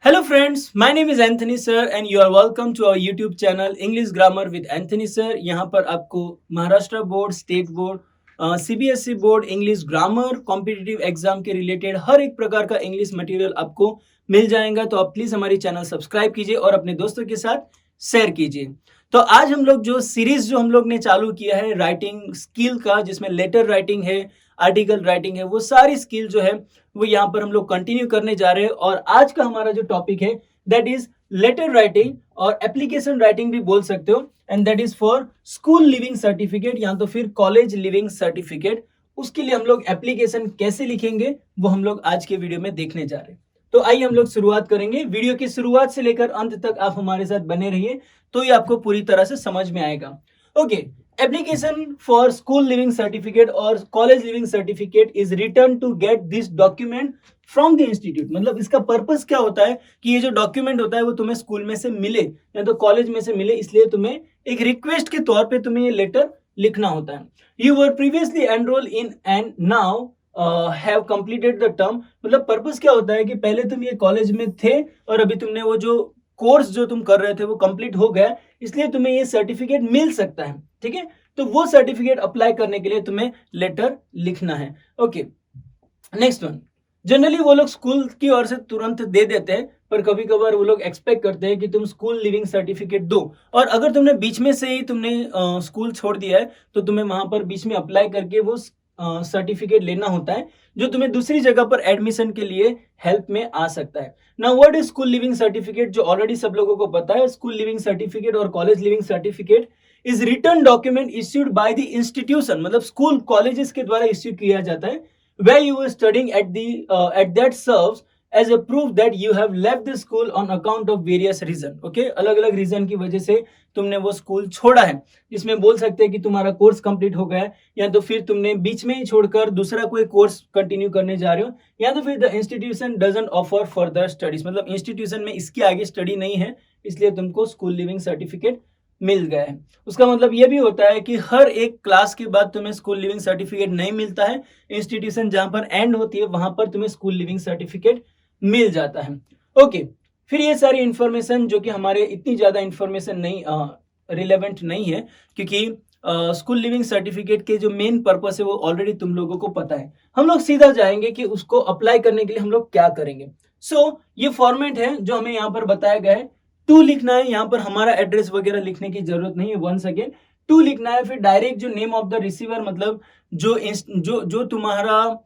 Hello friends, my name is Anthony sir and you are welcome to our YouTube channel English Grammar with Anthony sir। यहाँ पर आपको Maharashtra board, state board, CBSE board, English grammar, competitive exam के related हर एक प्रकार का English material आपको मिल जाएगा। तो आप प्लीज हमारी चैनल सब्सक्राइब कीजिए और अपने दोस्तों के साथ शेयर कीजिए। तो आज हम लोग जो सीरीज जो हम लोग ने चालू किया है राइटिंग स्किल का, जिसमें लेटर राइटिंग है, आर्टिकल राइटिंग है, वो सारी स्किल जो है वो यहाँ पर हम लोग कंटिन्यू करने जा रहे हैं। और आज का हमारा जो टॉपिक है दैट इज लेटर राइटिंग और एप्लीकेशन राइटिंग भी बोल सकते हो, and that is for school leaving certificate या तो फिर कॉलेज लिविंग सर्टिफिकेट। उसके लिए हम लोग एप्लीकेशन कैसे लिखेंगे वो हम लोग आज के वीडियो में देखने जा रहे हैं। तो आइए हम लोग शुरुआत करेंगे। वीडियो की शुरुआत से लेकर अंत तक आप हमारे साथ बने रहिए तो ये आपको पूरी तरह से समझ में आएगा। Okay, application for school leaving certificate और college leaving certificate is written to get this document from the institute. मतलब इसका पर्पस क्या होता है कि ये जो डॉक्यूमेंट होता है वो तुम्हें स्कूल में से मिले या तो कॉलेज में से मिले, इसलिए तुम्हें एक रिक्वेस्ट के तौर पे तुम्हें ये लेटर लिखना होता है। You were previously enrol in and now have completed the term. मतलब पर्पस क्या होता है कि पहले तुम ये कॉलेज में थे और अभी तुमने वो जो कोर्स जो तुम कर रहे थे वो कंप्लीट हो गया, इसलिए तुम्हें ये सर्टिफिकेट मिल सकता है। ठीक है, तो वो सर्टिफिकेट अप्लाई करने के लिए तुम्हें लेटर लिखना है। Okay, next one. जनरली वो लोग स्कूल की ओर से तुरंत दे देते हैं, पर कभी कभार वो लोग एक्सपेक्ट करते हैं कि तुम स्कूल लिविंग सर्टिफिकेट दो। और अगर तुमने बीच में से ही तुमने स्कूल छोड़ दिया है तो तुम्हें वहां पर बीच में अप्लाई करके वो सर्टिफिकेट लेना होता है, जो तुम्हें दूसरी जगह पर एडमिशन के लिए हेल्प में आ सकता है। Now what is school leaving certificate, जो ऑलरेडी सब लोगों को पता है। स्कूल लिविंग सर्टिफिकेट और college leaving certificate is return document issued by the institution. मतलब स्कूल कॉलेजेस के द्वारा इश्यू किया जाता है where you were studying at that serves as a proof that you have left the school on account of various reason। okay, अलग अलग reason की वजह से तुमने वो स्कूल छोड़ा है, जिसमें बोल सकते हैं कि तुम्हारा कोर्स कंप्लीट हो गया है, या तो फिर तुमने बीच में ही छोड़कर दूसरा कोई कोर्स कंटिन्यू करने जा रहे हो, या तो फिर the institution doesn't offer further studies. मतलब इंस्टीट्यूशन में इसके आगे स्टडी नहीं है, इसलिए तुमको स्कूल लिविंग सर्टिफिकेट मिल गया है। उसका मतलब यह भी होता है कि हर एक क्लास के बाद तुम्हें स्कूल लिविंग सर्टिफिकेट नहीं मिलता है। इंस्टीट्यूशन जहां पर एंड होती है वहां पर तुम्हें स्कूल लिविंग सर्टिफिकेट मिल जाता है। ओके, फिर ये सारी इंफॉर्मेशन जो कि हमारे इतनी ज्यादा इंफॉर्मेशन नहीं रिलेवेंट नहीं है, क्योंकि स्कूल लिविंग सर्टिफिकेट के जो मेन पर्पस है वो ऑलरेडी तुम लोगों को पता है। हम लोग सीधा जाएंगे कि उसको अप्लाई करने के लिए हम लोग क्या करेंगे। ये फॉर्मेट है जो हमें यहाँ पर बताया गया है। टू लिखना है, यहाँ पर हमारा एड्रेस वगैरह लिखने की जरूरत नहीं है। वंस अगेन टू लिखना है, फिर डायरेक्ट जो नेम ऑफ द रिसीवर, मतलब जो तुम्हारा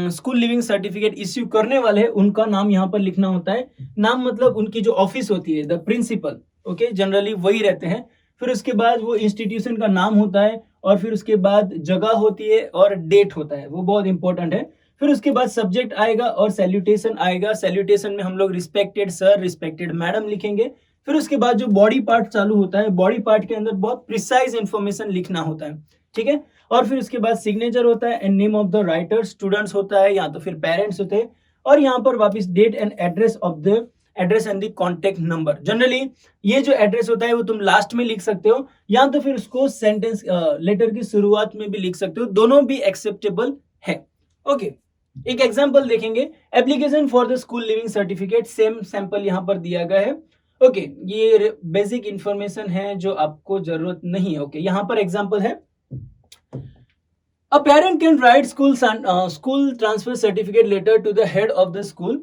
स्कूल लिविंग सर्टिफिकेट इश्यू करने वाले हैं उनका नाम यहाँ पर लिखना होता है। नाम मतलब उनकी जो ऑफिस होती है, द प्रिंसिपल। ओके, जनरली वही रहते हैं। फिर उसके बाद वो इंस्टीट्यूशन का नाम होता है, और फिर उसके बाद जगह होती है और डेट होता है, वो बहुत इंपॉर्टेंट है। फिर उसके बाद सब्जेक्ट आएगा और सैल्यूटेशन आएगा। सैल्यूटेशन में हम लोग रिस्पेक्टेड सर, रिस्पेक्टेड मैडम लिखेंगे। फिर उसके बाद जो बॉडी पार्ट चालू होता है, बॉडी पार्ट के अंदर बहुत प्रिसाइज इंफॉर्मेशन लिखना होता है। ठीक है, और फिर उसके बाद सिग्नेचर होता है and name of the writer, students होता है या तो फिर पेरेंट्स होते हैं, और यहाँ पर वापस date and address of the address and the contact number. Generally ये जो एड्रेस होता है वो तुम लास्ट में लिख सकते हो, या तो फिर उसको सेंटेंस लेटर की शुरुआत में भी लिख सकते हो, दोनों भी एक्सेप्टेबल है। ओके, एक एग्जांपल देखेंगे। Application for the school leaving certificate, same sample यहाँ पर दिया गया है। ओके, ये बेसिक इंफॉर्मेशन है जो आपको जरूरत नहीं है। ओके, यहाँ पर एग्जांपल है। A parent can write school transfer certificate letter to the head of the school,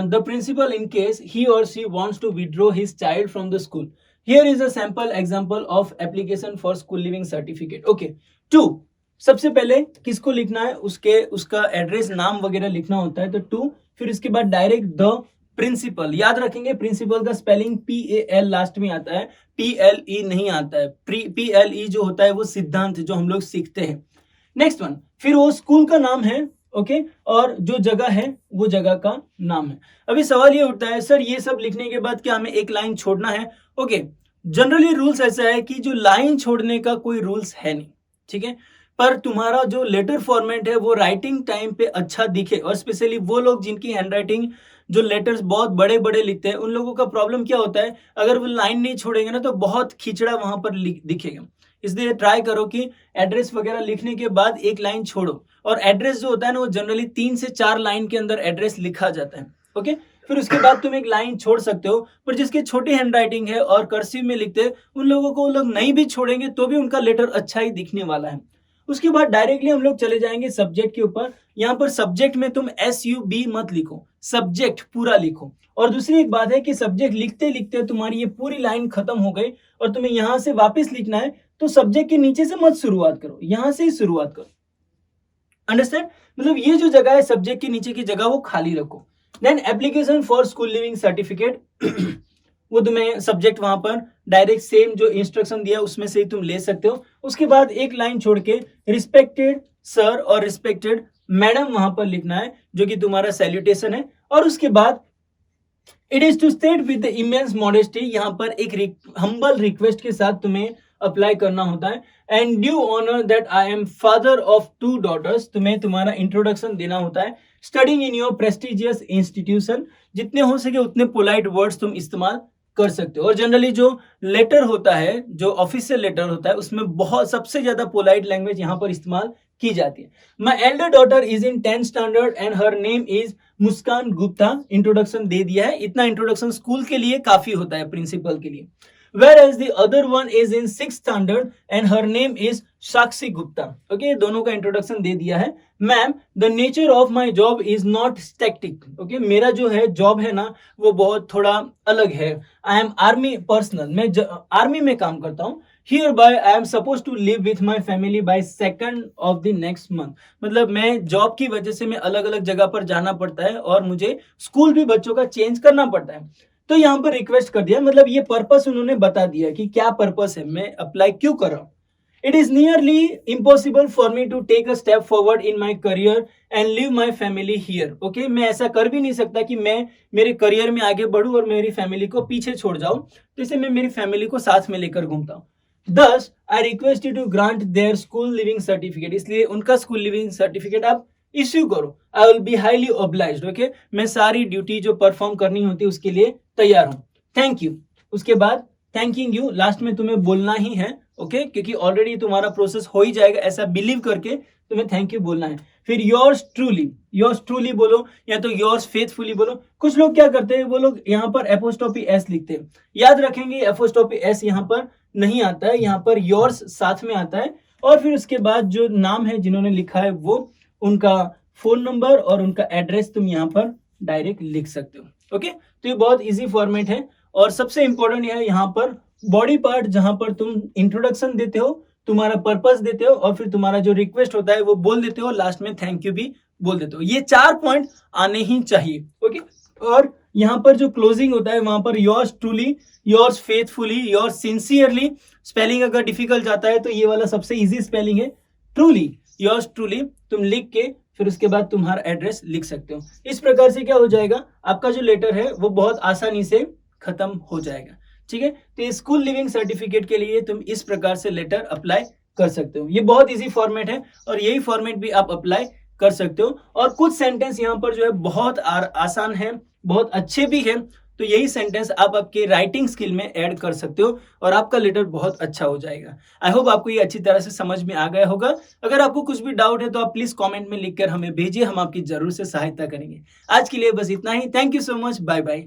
the principal, in case he or she wants to withdraw his child from the school. Here is a sample example of application for school living certificate. Okay, 2, सबसे पहले किसको लिखना है, उसका address, नाम वगैरह लिखना होता है, तो 2। फिर उसके बाद डायरेक्ट द प्रिंसिपल। याद रखेंगे प्रिंसिपल का स्पेलिंग PAL लास्ट में आता है, PLE नहीं आता है। PLE जो होता है वो सिद्धांत जो हम लोग सीखते हैं। नेक्स्ट वन, फिर वो स्कूल का नाम है। ओके, और जो जगह है वो जगह का नाम है। अभी सवाल ये उठता है, सर ये सब लिखने के बाद क्या हमें एक लाइन छोड़ना है? ओके, जनरली रूल्स ऐसा है कि जो लाइन छोड़ने का कोई रूल्स है नहीं। ठीक है, पर तुम्हारा जो लेटर फॉर्मेट है वो राइटिंग टाइम पे अच्छा दिखे, और स्पेशली वो लोग जिनकी हैंडराइटिंग जो लेटर्स बहुत बड़े बड़े लिखते हैं उन लोगों का प्रॉब्लम क्या होता है, अगर वो लाइन नहीं छोड़ेंगे ना तो बहुत खिचड़ा वहां पर दिखेगा। इसलिए ट्राई करो कि एड्रेस वगैरह लिखने के बाद एक लाइन छोड़ो, और एड्रेस जो होता है ना वो जनरली 3 से 4 लाइन के अंदर एड्रेस लिखा जाता है। ओके, फिर उसके बाद तुम एक लाइन छोड़ सकते हो, पर जिसकी छोटी हैंडराइटिंग है और कर्सिव में लिखते हैं उन लोगों को वो लोग नहीं भी छोड़ेंगे तो भी उनका लेटर अच्छा ही दिखने वाला है। उसके बाद डायरेक्टली हम लोग चले जाएंगे सब्जेक्ट के ऊपर। यहाँ पर सब्जेक्ट में तुम SUB मत लिखो, सब्जेक्ट पूरा लिखो। और दूसरी एक बात है कि सब्जेक्ट लिखते लिखते तुम्हारी ये पूरी लाइन खत्म हो गई और तुम्हें यहाँ से वापस लिखना है, तो सब्जेक्ट के नीचे से मत शुरुआत करो, यहाँ से ही शुरुआत करो। अंडरस्टैंड? मतलब ये जो जगह है सब्जेक्ट के नीचे की जगह वो खाली रखो। Then application for school leaving certificate वो तुम्हें सब्जेक्ट वहां पर डायरेक्ट सेम जो इंस्ट्रक्शन दिया उसमें से ही तुम ले सकते हो। उसके बाद एक लाइन छोड़ के रिस्पेक्टेड सर और रिस्पेक्टेड मैडम वहां पर लिखना है, जो कि तुम्हारा सैल्यूटेशन है। और उसके बाद it is to state with immense modesty, यहाँ पर एक हम्बल रिक्वेस्ट के साथ तुम्हें अप्लाई करना होता है। And due honour that I am father of 2 daughters, तुम्हें तुम्हारा इंट्रोडक्शन देना होता है। Studying in your prestigious institution, जितने हो सके उतने पोलाइट वर्ड्स तुम इस्तेमाल कर सकते हो। और जनरली जो लेटर होता है, जो ऑफिशियल लेटर होता है, उसमें बहुत सबसे ज्यादा पोलाइट लैंग्वेज यहाँ पर इस्तेमाल की जाती है। My elder daughter is in 10th standard and her name is Muskan Gupta. Introduction दे दिया है, इतना इंट्रोडक्शन स्कूल के लिए काफी होता है, प्रिंसिपल के लिए। Whereas the other one is in 6th standard and her name is Sakshi Gupta. Okay, दोनों का इंट्रोडक्शन दे दिया है। Ma'am, the nature of my job is not static. Okay, मेरा जो है जॉब है ना वो बहुत थोड़ा अलग है। I am army personnel, मैं आर्मी में काम करता हूँ। Hereby I am supposed to live with my family by 2nd of the next month. मतलब मैं जॉब की वजह से मैं अलग अलग जगह पर जाना पड़ता है और मुझे स्कूल भी बच्चों का चेंज करना पड़ता है। तो यहाँ पर रिक्वेस्ट कर दिया, मतलब ये पर्पस उन्होंने बता दिया कि क्या पर्पस है, मैं अप्लाई क्यों कर रहा हूँ। It is nearly impossible for me to take a step forward in my career and leave my family here. Okay, मैं ऐसा कर भी नहीं सकता कि मैं मेरे करियर में आगे बढ़ूं और मेरी फैमिली को पीछे छोड़ जाऊं, तो इसे मैं मेरी फैमिली को साथ में लेकर घूमता हूँ। Thus I request you to grant their school leaving certificate, इसलिए उनका स्कूल लिविंग सर्टिफिकेट आप इश्यू करो। I will be highly obliged. Okay, मैं सारी ड्यूटी जो परफॉर्म करनी होती है उसके लिए तैयार हूं। Thank you. उसके बाद थैंकिंग यू लास्ट में तुम्हें बोलना ही है। ओके, क्योंकि ऑलरेडी तुम्हारा प्रोसेस हो ही जाएगा ऐसा बिलीव करके तुम्हें थैंक यू बोलना है। फिर योर्स ट्रूली बोलो या तो योर्स फेथफुली बोलो। कुछ लोग क्या करते हैं, वो लोग यहाँ पर एपोस्ट्रोफी एस लिखते हैं। याद रखेंगे एपोस्ट्रोफी एस यहाँ पर नहीं आता है, यहाँ पर योर्स साथ में आता है। और फिर उसके बाद जो नाम है जिन्होंने लिखा है वो उनका फोन नंबर और उनका एड्रेस तुम यहाँ पर डायरेक्ट लिख सकते हो। ओके, तो ये बहुत इजी फॉर्मेट है। और सबसे इंपॉर्टेंट है यहाँ पर बॉडी पार्ट, जहां पर तुम इंट्रोडक्शन देते हो, तुम्हारा पर्पस देते हो और फिर तुम्हारा जो रिक्वेस्ट होता है वो बोल देते हो, लास्ट में थैंक यू भी बोल देते हो। ये 4 पॉइंट आने ही चाहिए। ओके, और यहाँ पर जो क्लोजिंग होता है वहां पर yours truly, yours faithfully, yours sincerely. Spelling अगर डिफिकल्ट जाता है तो ये वाला सबसे इजी स्पेलिंग है, ट्रूली, योर्स ट्रूली तुम लिख के फिर उसके बाद तुम्हारा एड्रेस लिख सकते हो। इस प्रकार से क्या हो जाएगा, आपका जो लेटर है वो बहुत आसानी से खत्म हो जाएगा। ठीक है, तो स्कूल लिविंग सर्टिफिकेट के लिए तुम इस प्रकार से लेटर अप्लाई कर सकते हो। ये बहुत इजी फॉर्मेट है और यही फॉर्मेट भी आप अप्लाई कर सकते हो। और कुछ सेंटेंस यहाँ पर जो है बहुत आसान है, बहुत अच्छे भी है, तो यही सेंटेंस आप आपके राइटिंग स्किल में ऐड कर सकते हो और आपका लेटर बहुत अच्छा हो जाएगा। आई होप आपको ये अच्छी तरह से समझ में आ गया होगा। अगर आपको कुछ भी डाउट है तो आप प्लीज कमेंट में लिखकर हमें भेजिए, हम आपकी जरूर से सहायता करेंगे। आज के लिए बस इतना ही। Thank you so much, bye bye.